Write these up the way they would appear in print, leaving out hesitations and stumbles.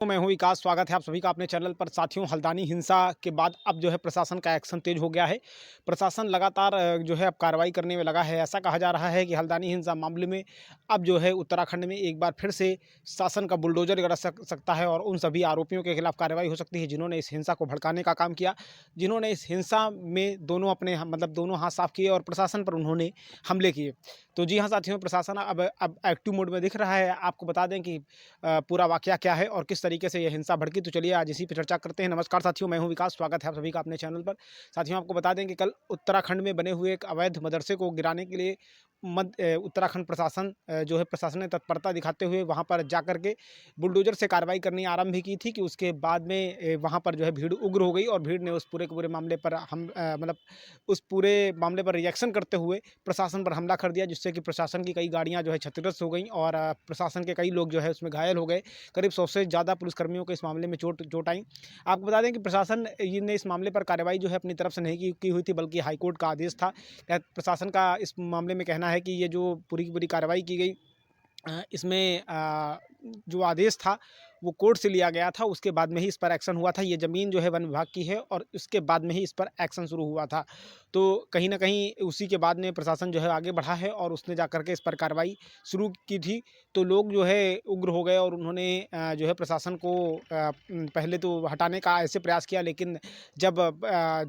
तो मैं हूं विकास। स्वागत है आप सभी का अपने चैनल पर। साथियों, हल्द्वानी हिंसा के बाद अब जो है प्रशासन का एक्शन तेज हो गया है। प्रशासन लगातार जो है अब कार्रवाई करने में लगा है। ऐसा कहा जा रहा है कि हल्द्वानी हिंसा मामले में अब जो है उत्तराखंड में एक बार फिर से शासन का बुलडोजर गरज सकता है और उन सभी आरोपियों के खिलाफ कार्रवाई हो सकती है जिन्होंने इस हिंसा को भड़काने का काम किया, जिन्होंने इस हिंसा में दोनों अपने मतलब दोनों हाथ साफ किए और प्रशासन पर उन्होंने हमले किए। तो जी हाँ साथियों, प्रशासन अब एक्टिव मोड में दिख रहा है। आपको बता दें कि पूरा वाकया क्या है और किस तरीके से यह हिंसा भड़की, तो चलिए आज इसी पे चर्चा करते हैं। नमस्कार साथियों, मैं हूं विकास। स्वागत है आप सभी का अपने चैनल पर। साथियों, आपको बता दें कि कल उत्तराखंड में बने हुए एक अवैध मदरसे को गिराने के लिए उत्तराखंड प्रशासन जो है प्रशासन ने तत्परता दिखाते हुए वहां पर जाकर के बुलडोजर से कार्रवाई करनी आरंभ भी की थी कि उसके बाद में वहां पर जो है भीड़ उग्र हो गई और भीड़ ने उस पूरे के पूरे मामले पर मतलब उस पूरे मामले पर रिएक्शन करते हुए प्रशासन पर हमला कर दिया, जिससे कि प्रशासन की कई गाड़ियां जो है क्षतिग्रस्त हो गई और प्रशासन के कई लोग जो है उसमें घायल हो गए। करीब 100 से ज़्यादा पुलिसकर्मियों को इस मामले में चोट आई। आपको बता दें कि प्रशासन ने इस मामले पर कार्रवाई जो है अपनी तरफ से नहीं की हुई थी, बल्कि हाईकोर्ट का आदेश था। प्रशासन का इस मामले में कहना है कि ये जो पूरी की पूरी कार्रवाई की गई, इसमें जो आदेश था वो कोर्ट से लिया गया था, उसके बाद में ही इस पर एक्शन हुआ था। ये ज़मीन जो है वन विभाग की है और उसके बाद में ही इस पर एक्शन शुरू हुआ था। तो कहीं न कहीं उसी के बाद में प्रशासन जो है आगे बढ़ा है और उसने जाकर के इस पर कार्रवाई शुरू की थी। तो लोग जो है उग्र हो गए और उन्होंने जो है प्रशासन को पहले तो हटाने का ऐसे प्रयास किया, लेकिन जब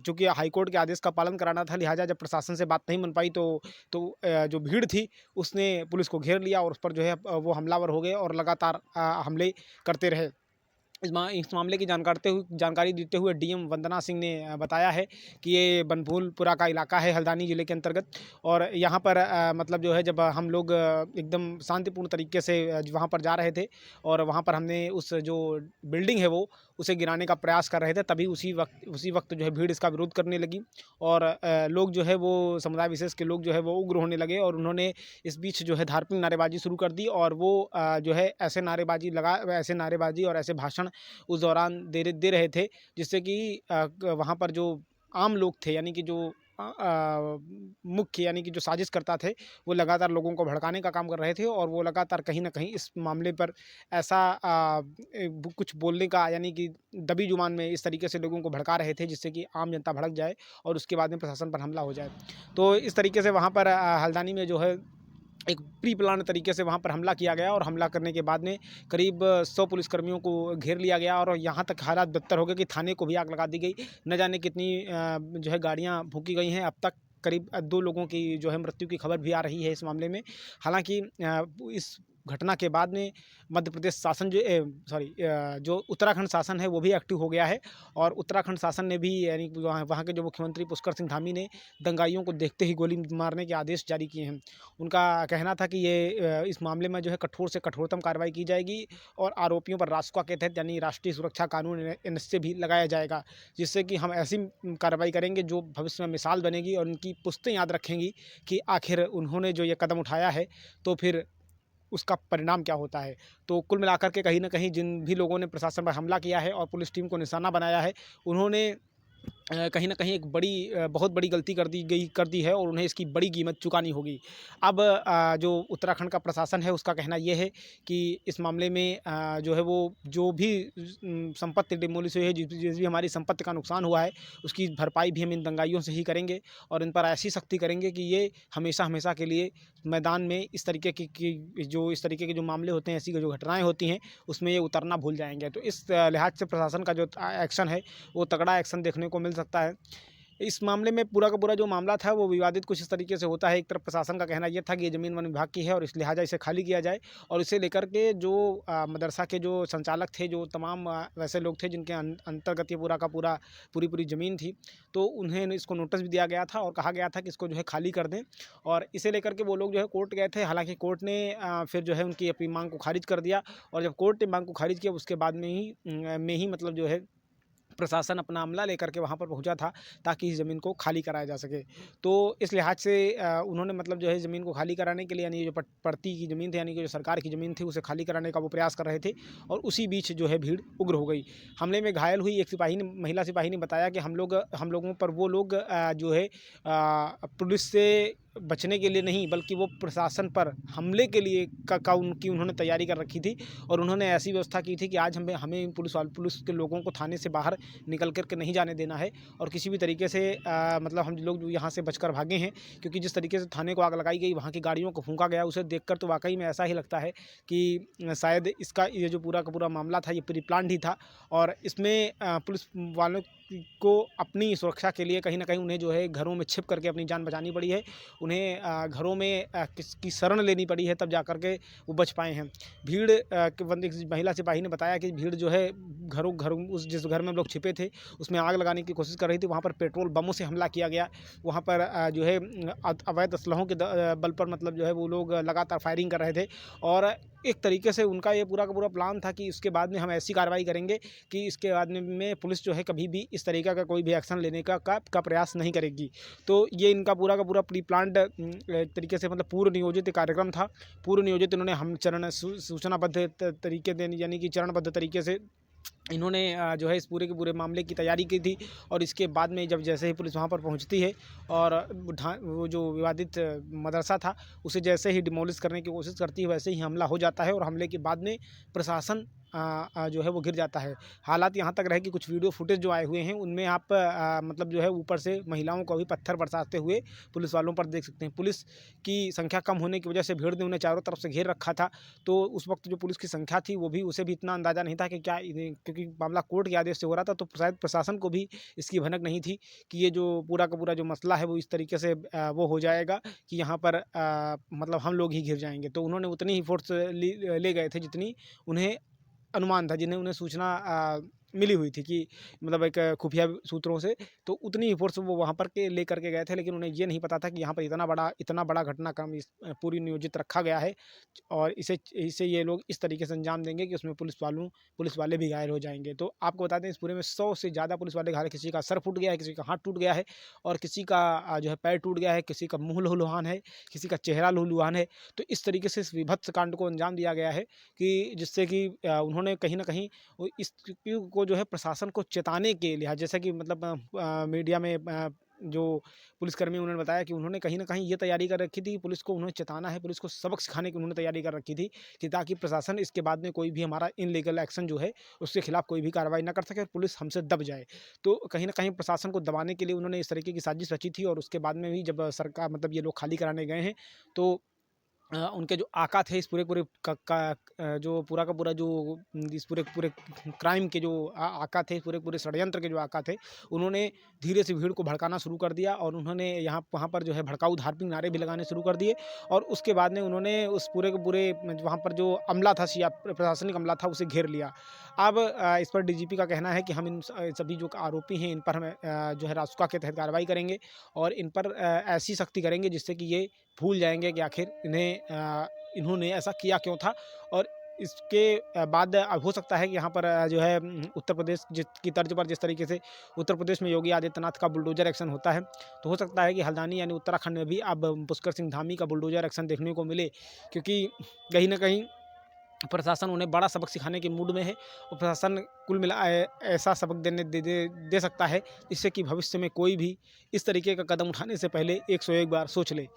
चूँकि हाईकोर्ट के आदेश का पालन कराना था, लिहाजा जब प्रशासन से बात नहीं बन पाई तो जो भीड़ थी उसने पुलिस को घेर लिया और उस पर जो है वो हमलावर हो गए और लगातार हमले करते रहे। इस मामले की जानकारी देते हुए डीएम वंदना सिंह ने बताया है कि ये बनभूलपुरा का इलाका है हल्द्वानी ज़िले के अंतर्गत, और यहाँ पर मतलब जो है जब हम लोग एकदम शांतिपूर्ण तरीके से वहाँ पर जा रहे थे और वहाँ पर हमने उस जो बिल्डिंग है वो उसे गिराने का प्रयास कर रहे थे, तभी उसी वक्त जो है भीड़ इसका विरोध करने लगी और लोग जो है वो समुदाय विशेष के लोग जो है वो उग्र होने लगे और उन्होंने इस बीच जो है धार्मिक नारेबाजी शुरू कर दी और वो जो है ऐसे नारेबाजी और ऐसे भाषण उस दौरान दे रहे थे, जिससे कि वहाँ पर जो आम लोग थे, यानी कि जो मुख्य यानी कि जो साजिशकर्ता थे, वो लगातार लोगों को भड़काने का काम कर रहे थे और वो लगातार कहीं न कहीं इस मामले पर ऐसा कुछ बोलने का, यानी कि दबी जुबान में इस तरीके से लोगों को भड़का रहे थे जिससे कि आम जनता भड़क जाए और उसके बाद में प्रशासन पर हमला हो जाए। तो इस तरीके से वहाँ पर हल्द्वानी में जो है एक प्री प्लान तरीके से वहाँ पर हमला किया गया और हमला करने के बाद में करीब 100 पुलिसकर्मियों को घेर लिया गया और यहाँ तक हालात बदतर हो गए कि थाने को भी आग लगा दी गई। न जाने कितनी जो है गाड़ियाँ फूँकी गई हैं। अब तक करीब 2 लोगों की जो है मृत्यु की खबर भी आ रही है इस मामले में। हालाँकि इस घटना के बाद में मध्य प्रदेश शासन जो उत्तराखंड शासन है वो भी एक्टिव हो गया है और उत्तराखंड शासन ने भी, यानी वहाँ के जो मुख्यमंत्री पुष्कर सिंह धामी ने दंगाइयों को देखते ही गोली मारने के आदेश जारी किए हैं। उनका कहना था कि ये इस मामले में जो है कठोर से कठोरतम कार्रवाई की जाएगी और आरोपियों पर रासुका के तहत यानी राष्ट्रीय सुरक्षा कानून एनएसए भी लगाया जाएगा, जिससे कि हम ऐसी कार्रवाई करेंगे जो भविष्य में मिसाल बनेगी और उनकी पुश्तें याद रखेंगी कि आखिर उन्होंने जो ये कदम उठाया है तो फिर उसका परिणाम क्या होता है। तो कुल मिलाकर के कहीं न कहीं जिन भी लोगों ने प्रशासन पर हमला किया है और पुलिस टीम को निशाना बनाया है, उन्होंने कहीं न कहीं एक बहुत बड़ी गलती कर दी है और उन्हें इसकी बड़ी कीमत चुकानी होगी। अब जो उत्तराखंड का प्रशासन है उसका कहना ये है कि इस मामले में जो है वो जो भी संपत्ति डिमोलिश हुई है, जिस भी हमारी संपत्ति का नुकसान हुआ है, उसकी भरपाई भी हम इन दंगाइयों से ही करेंगे और इन पर ऐसी सख्ती करेंगे कि ये हमेशा के लिए मैदान में इस तरीके इस तरीके के जो मामले होते हैं, ऐसी जो घटनाएँ होती हैं, उसमें ये उतरना भूल जाएँगे। तो इस लिहाज से प्रशासन का जो एक्शन है वो तगड़ा एक्शन देखने को मिल सकता है। इस मामले में पूरा का पूरा जो मामला था वो विवादित कुछ इस तरीके से होता है। एक तरफ प्रशासन का कहना ये था कि ये ज़मीन वन विभाग की है और इस लिहाजा इसे खाली किया जाए और इसे लेकर के जो मदरसा के जो संचालक थे, जो तमाम वैसे लोग थे जिनके अंतर्गत ये पूरा का पूरा पूरी ज़मीन थी, तो उन्हें इसको नोटिस भी दिया गया था और कहा गया था कि इसको जो है खाली कर दें और इसे लेकर के वो लोग जो है कोर्ट गए थे। हालाँकि कोर्ट ने फिर जो है उनकी अपनी माँग को खारिज कर दिया और जब कोर्ट ने माँग को खारिज किया उसके बाद में ही मतलब जो है प्रशासन अपना अमला लेकर के वहाँ पर पहुँचा था ताकि इस ज़मीन को खाली कराया जा सके। तो इस लिहाज से उन्होंने मतलब जो है ज़मीन को खाली कराने के लिए, यानी जो पड़ती की ज़मीन थी, यानी कि जो सरकार की ज़मीन थी, उसे खाली कराने का वो प्रयास कर रहे थे और उसी बीच जो है भीड़ उग्र हो गई। हमले में घायल हुई एक महिला सिपाही ने बताया कि हम लोगों पर वो लोग जो है पुलिस से बचने के लिए नहीं बल्कि वो प्रशासन पर हमले के लिए का उनकी उन्होंने तैयारी कर रखी थी। और उन्होंने ऐसी व्यवस्था की थी कि आज हमें पुलिस के लोगों को थाने से बाहर निकल कर के नहीं जाने देना है और किसी भी तरीके से मतलब हम लोग यहाँ से बचकर भागे हैं, क्योंकि जिस तरीके से थाने को आग लगाई गई, वहाँ की गाड़ियों को फूंका गया, उसे देखकर तो वाकई में ऐसा ही लगता है कि शायद इसका ये जो पूरा का पूरा मामला था ये प्री प्लान्ड ही था। और इसमें पुलिस वालों को अपनी सुरक्षा के लिए कहीं ना कहीं उन्हें जो है घरों में छिप करके अपनी जान बचानी पड़ी है। उन्हें घरों में किसकी शरण लेनी पड़ी है, तब जा कर के वो बच पाए हैं। भीड़ के बंदे महिला सिपाही ने बताया कि भीड़ जो है घरों उस जिस घर में हम लोग छिपे थे उसमें आग लगाने की कोशिश कर रही थी। वहाँ पर पेट्रोल बमों से हमला किया गया। वहाँ पर जो है अवैध असलहों के बल पर मतलब जो है वो लोग लगातार फायरिंग कर रहे थे। और एक तरीके से उनका ये पूरा का पूरा प्लान था कि इसके बाद में हम ऐसी कार्रवाई करेंगे कि इसके बाद में पुलिस जो है कभी भी इस तरीक़े का कोई भी एक्शन लेने का प्रयास नहीं करेगी। तो ये इनका पूरा का पूरा प्री प्लान्ड तरीके से मतलब पूर्व नियोजित कार्यक्रम था। पूर्व नियोजित इन्होंने हम सूचनाबद्ध तरीके से यानी कि चरणबद्ध तरीके से इन्होंने जो है इस पूरे के पूरे मामले की तैयारी की थी। और इसके बाद में जब जैसे ही पुलिस वहाँ पर पहुँचती है और वो जो विवादित मदरसा था उसे जैसे ही डिमोलिश करने की कोशिश करती है, वैसे ही हमला हो जाता है। और हमले के बाद में प्रशासन जो है वो गिर जाता है। हालात यहाँ तक रहे कि कुछ वीडियो फुटेज जो आए हुए हैं उनमें आप मतलब जो है ऊपर से महिलाओं को भी पत्थर बरसाते हुए पुलिस वालों पर देख सकते हैं। पुलिस की संख्या कम होने की वजह से भीड़ ने उन्हें चारों तरफ से घेर रखा था। तो उस वक्त जो पुलिस की संख्या थी वो भी उसे भी इतना अंदाज़ा नहीं था कि क्या, क्योंकि मामला कोर्ट के आदेश से हो रहा था, तो शायद प्रशासन को भी इसकी भनक नहीं थी कि ये जो पूरा का पूरा जो मसला है वो इस तरीके से वो हो जाएगा कि यहाँ पर मतलब हम लोग ही घिर जाएंगे। तो उन्होंने उतनी ही फोर्स ले गए थे जितनी उन्हें अनुमान था, जिन्हें उन्हें सूचना मिली हुई थी कि मतलब एक खुफिया सूत्रों से, तो उतनी ही फोर्स वो वहाँ पर के ले करके गए थे। लेकिन उन्हें ये नहीं पता था कि यहाँ पर इतना बड़ा घटनाक्रम पूरी नियोजित रखा गया है और इसे ये लोग इस तरीके से अंजाम देंगे कि उसमें पुलिस वाले भी घायल हो जाएंगे। तो आपको बता दें इस पूरे में 100 से ज़्यादा पुलिस वाले घायल, किसी का सर फूट गया है, किसी का हाथ टूट गया है और किसी का जो है पैर टूट गया है, किसी का मुँह लहूलुहान है, किसी का चेहरा लहूलुहान है। तो इस तरीके से इस विभत्स कांड को अंजाम दिया गया है कि जिससे कि उन्होंने कहीं न कहीं इस को जो है प्रशासन को चेताने के लिए, जैसा कि मतलब मीडिया में जो पुलिसकर्मी उन्होंने बताया कि उन्होंने कहीं न कहीं ये तैयारी कर रखी थी, पुलिस को उन्होंने चेताना है, पुलिस को सबक सिखाने की उन्होंने तैयारी कर रखी थी कि ताकि प्रशासन इसके बाद में कोई भी हमारा इनलीगल एक्शन जो है उसके खिलाफ कोई भी कार्रवाई ना कर सके और पुलिस हमसे दब जाए। तो कहीं न कहीं प्रशासन को दबाने के लिए उन्होंने इस तरीके की साजिश रची थी। और उसके बाद में भी जब सरकार मतलब ये लोग खाली कराने गए हैं तो उनके जो आका थे इस पूरे पूरे जो पूरा का पूरा जो इस पूरे क्राइम के जो आका थे, पूरे पूरे षड्यंत्र के जो आका थे, उन्होंने धीरे से भीड़ को भड़काना शुरू कर दिया और उन्होंने वहाँ पर जो है भड़काऊ धार्मिक नारे भी लगाने शुरू कर दिए। और उसके बाद में उन्होंने उस पूरे के पूरे वहाँ पर जो अमला था, प्रशासनिक अमला था, उसे घेर लिया। अब इस पर डीजीपी का कहना है कि हम इन सभी जो आरोपी हैं इन पर हम जो है रासुका के तहत कार्रवाई करेंगे और इन पर ऐसी सख्ती करेंगे जिससे कि ये भूल जाएंगे कि आखिर इन्होंने ऐसा किया क्यों था। और इसके बाद अब हो सकता है कि यहाँ पर जो है उत्तर प्रदेश की तर्ज पर जिस तरीके से उत्तर प्रदेश में योगी आदित्यनाथ का बुलडोजर एक्शन होता है, तो हो सकता है कि हल्द्वानी यानी उत्तराखंड में भी अब पुष्कर सिंह धामी का बुलडोजर एक्शन देखने को मिले, क्योंकि कहीं न कहीं प्रशासन उन्हें बड़ा सबक सिखाने के मूड में है और प्रशासन कुल मिला ऐसा सबक दे सकता है जिससे कि भविष्य में कोई भी इस तरीके का कदम उठाने से पहले 101 बार सोच ले।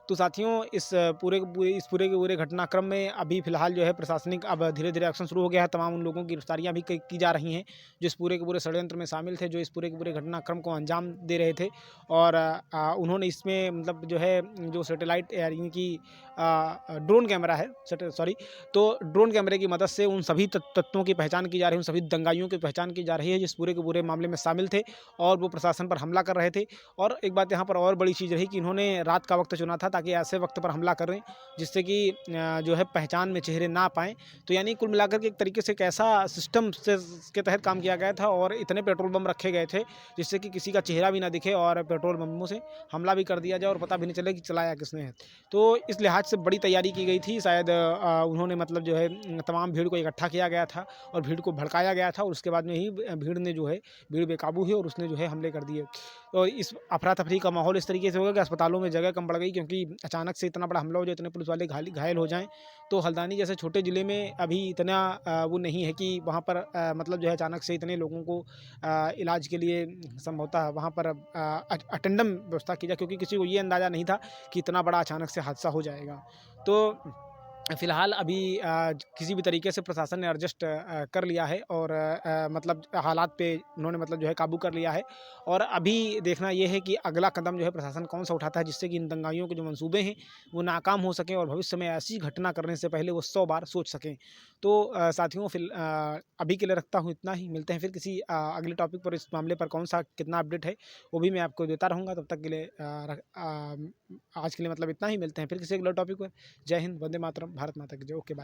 तो साथियों इस पूरे के पूरे घटनाक्रम में अभी फ़िलहाल जो है प्रशासनिक अब धीरे-धीरे एक्शन शुरू हो गया है। तमाम उन लोगों की गिरफ्तारियाँ भी की जा रही हैं जो इस पूरे के पूरे षड्यंत्र में शामिल थे, जो इस पूरे के पूरे घटनाक्रम को अंजाम दे रहे थे। और उन्होंने इसमें मतलब जो है जो सैटेलाइट यानी कि ड्रोन कैमरा है तो ड्रोन कैमरे की मदद से उन सभी तत्वों की पहचान की जा रही है, उन सभी दंगाइयों की पहचान की जा रही है जिस पूरे के पूरे मामले में शामिल थे और वो प्रशासन पर हमला कर रहे थे। और एक बात यहाँ पर और बड़ी चीज़ रही कि इन्होंने रात का वक्त चुना था ताकि ऐसे वक्त पर हमला करें जिससे कि जो है पहचान में चेहरे ना पाएँ। तो यानी कुल मिलाकर के एक तरीके से एक ऐसा सिस्टम के तहत काम किया गया था और इतने पेट्रोल बम रखे गए थे जिससे कि किसी का चेहरा भी ना दिखे और पेट्रोल बमों से हमला भी कर दिया जाए और पता भी नहीं चले कि चलाया किसने है। तो इस लिहाज से बड़ी तैयारी की गई थी। शायद उन्होंने मतलब जो है तमाम भीड़ को इकट्ठा किया गया था और भीड़ को भड़काया गया था और उसके बाद में ही भीड़ बेकाबू हुई और उसने जो है हमले कर दिए। और इस अफरा तफरी का माहौल इस तरीके से हो गया कि अस्पतालों में जगह कम पड़ गई, क्योंकि कि अचानक से इतना बड़ा हमला हो जाए, इतने पुलिस वाले घायल हो जाएँ। तो हल्द्वानी जैसे छोटे ज़िले में अभी इतना वो नहीं है कि वहाँ पर मतलब जो है अचानक से इतने लोगों को इलाज के लिए संभवतः वहाँ पर अटेंडम व्यवस्था की जाए, क्योंकि किसी को ये अंदाज़ा नहीं था कि इतना बड़ा अचानक से हादसा हो जाएगा। तो फिलहाल अभी किसी भी तरीके से प्रशासन ने एडजस्ट कर लिया है और मतलब हालात पे उन्होंने मतलब जो है काबू कर लिया है। और अभी देखना ये है कि अगला कदम जो है प्रशासन कौन-सा उठाता है, जिससे कि इन दंगाइयों के जो मंसूबे हैं वो नाकाम हो सकें और भविष्य में ऐसी घटना करने से पहले वो 100 बार सोच सकें। तो साथियों अभी के लिए रखता हूँ इतना ही। मिलते हैं फिर किसी अगले टॉपिक पर। इस मामले पर कौन-सा कितना अपडेट है वो भी मैं आपको देता रहूँगा। तब तक के लिए आज के लिए मतलब इतना ही। मिलते हैं फिर किसी अगले टॉपिक पर। जय हिंद, वंदे मातरम, भारत माता की जय। Okay, bye.